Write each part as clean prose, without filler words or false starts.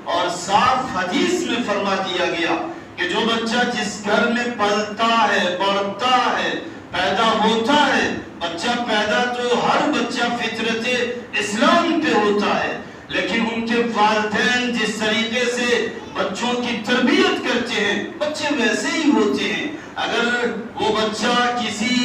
اور صاف حدیث میں فرما دیا گیا کہ جو بچہ جس گھر میں پلتا ہے، بڑھتا ہے، پیدا ہوتا ہے، بچہ پیدا تو ہر بچہ فطرت اسلام پہ ہوتا ہے، لیکن ان کے والدین جس طریقے سے بچوں کی تربیت کرتے ہیں بچے ویسے ہی ہوتے ہیں۔ اگر وہ بچہ کسی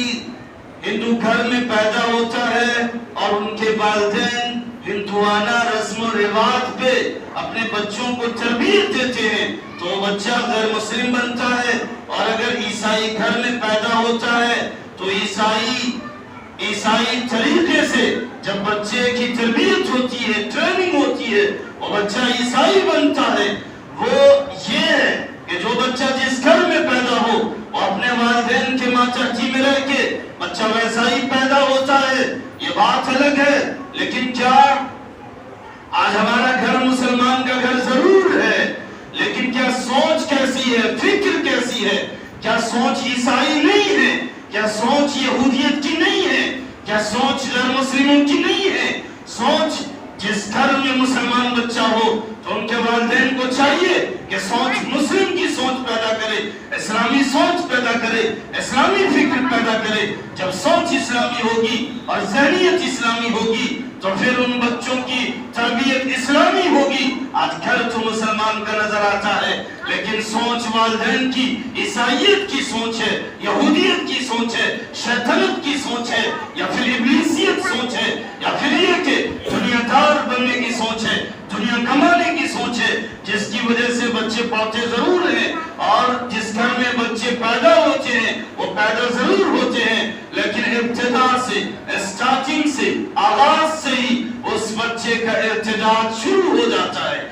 ہندو گھر میں پیدا ہوتا ہے اور ان کے والدین ہندوانہ رسم و رواج پہ اپنے بچوں کو تربیت دیتے ہیں تو وہ بچہ غیر مسلم بنتا ہے، اور اگر عیسائی گھر میں پیدا ہوتا ہے تو عیسائی طریقے سے جب بچے کی تربیت ہوتی ہے، ٹریننگ ہوتی ہے، وہ بچہ عیسائی بنتا ہے۔ وہ یہ ہے کہ جو بچہ جس گھر میں پیدا ہو وہ اپنے والدین کے ماتحتی میں رہ کے بچہ ویسا ہی پیدا ہوتا ہے، یہ بات الگ ہے۔ لیکن کیا آج ہمارا گھر مسلمان کا گھر ضرور ہے، لیکن کیا سوچ کیسی ہے، فکر کیسی ہے؟ کیا سوچ عیسائی نہیں ہے؟ کیا سوچ یہودیت کی نہیں ہے؟ کیا سوچ غیر مسلموں کی نہیں ہے؟ سوچ جس گھر میں مسلمان بچہ ہو تو ان کے والدین کو چاہیے کہ سوچ مسلم کی سوچ پیدا کرے، اسلامی سوچ پیدا کرے، اسلامی فکر پیدا کرے۔ جب سوچ اسلامی ہوگی اور ذہنیت اسلامی ہوگی تو پھر ان بچوں کی تربیت اسلامی ہوگی۔ آج گھر تو مسلمان کا نظر آتا ہے لیکن سوچ والدین کی عیسائیت کی سوچ ہے، یہودیت کی سوچ ہے، شیطنت کی سوچ ہے، یا پھر ابلیسیت سوچ ہے، یا پھر یہ کہ دنیا دار بننے کی سوچ ہے، دنیا کمانے کی سوچ ہے، جس کی وجہ سے بچے پڑھتے ضرور ہیں اور جس گھر میں بچے پیدا ہوتے ہیں وہ پیدا ضرور ہوتے ہیں، لیکن ابتدا سے، اسٹارٹنگ سے، آغاز سے ہی اس بچے کا ارتداد شروع ہو جاتا ہے۔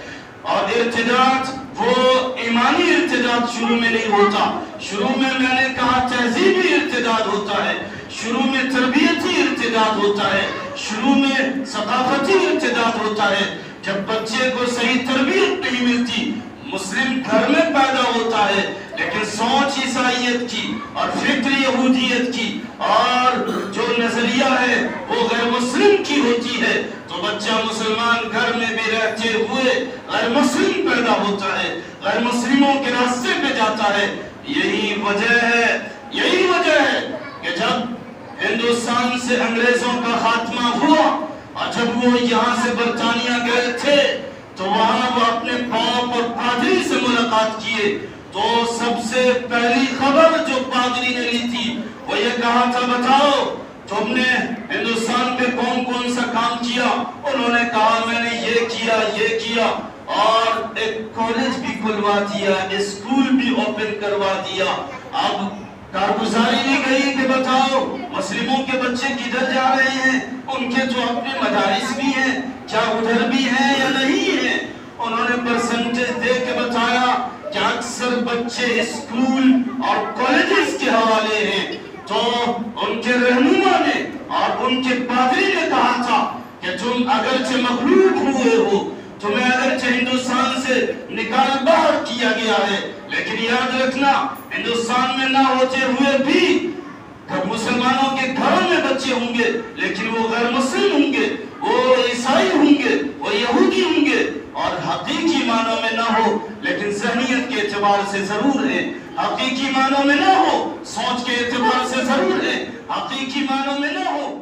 اور ارتداد وہ ایمانی ارتداد شروع میں نہیں ہوتا، شروع میں نے کہا تہذیبی ارتداد ہوتا ہے، شروع میں تربیتی ارتداد ہوتا ہے، شروع میں ثقافتی ارتداد ہوتا ہے۔ جب بچے کو صحیح تربیت نہیں ملتی، مسلم گھر میں پیدا ہوتا ہے لیکن سوچ عیسائیت کی اور فکر یہودیت کی اور جو نظریہ ہے وہ غیر مسلم کی ہوتی ہے تو بچہ مسلمان گھر میں بھی رہتے ہوئے غیر مسلم پیدا ہوتا ہے، غیر مسلموں کے راستے پہ جاتا ہے۔ یہی وجہ ہے کہ جب ہندوستان سے انگریزوں کا خاتمہ ہوا اور جب وہ یہاں سے برطانیہ گئے تھے تو وہاں وہ اپنے پاپ اور پادری سے ملاقات کیے تو سب سے پہلی خبر جو پادری نے لی تھی وہ یہ کہا تھا، بتاؤ تم نے ہندوستان پہ کون کون سا کام کیا؟ انہوں نے کہا میں نے یہ کیا اور ایک کالج بھی کھلوا دیا، اسکول بھی اوپن کروا دیا۔ اب کارگزاری نہیں گئی کہ بتاؤ مسلموں کے بچے کدھر جا رہے ہیں، ان کے جو اپنے مدارس بھی ہیں کیا ادھر بھی ہیں یا نہیں ہیں؟ انہوں نے پرسنٹیج دے کے بتایا کہ اکثر بچے اسکول اور کالجز کے حوالے ہیں۔ تو ان کے رہنما نے اور ان کے پادری نے کہا تھا کہ تم اگرچہ مغلوب ہوئے ہو، تمہیں اگرچہ ہندوستان سے نکال باہر کیا گیا ہے، لیکن یاد رکھنا ہندوستان میں نہ ہوتے ہوئے بھی مسلمانوں کے گھروں میں بچے ہوں گے لیکن وہ غیر مسلم ہوں گے، وہ عیسائی ہوں گے، وہ یہودی ہوں گے، اور حقیقی معنوں میں نہ ہو لیکن ذہنیت کے اعتبار سے ضرور ہے، حقیقی معنوں میں نہ ہو سوچ کے اعتبار سے ضرور ہے، حقیقی معنوں میں نہ ہو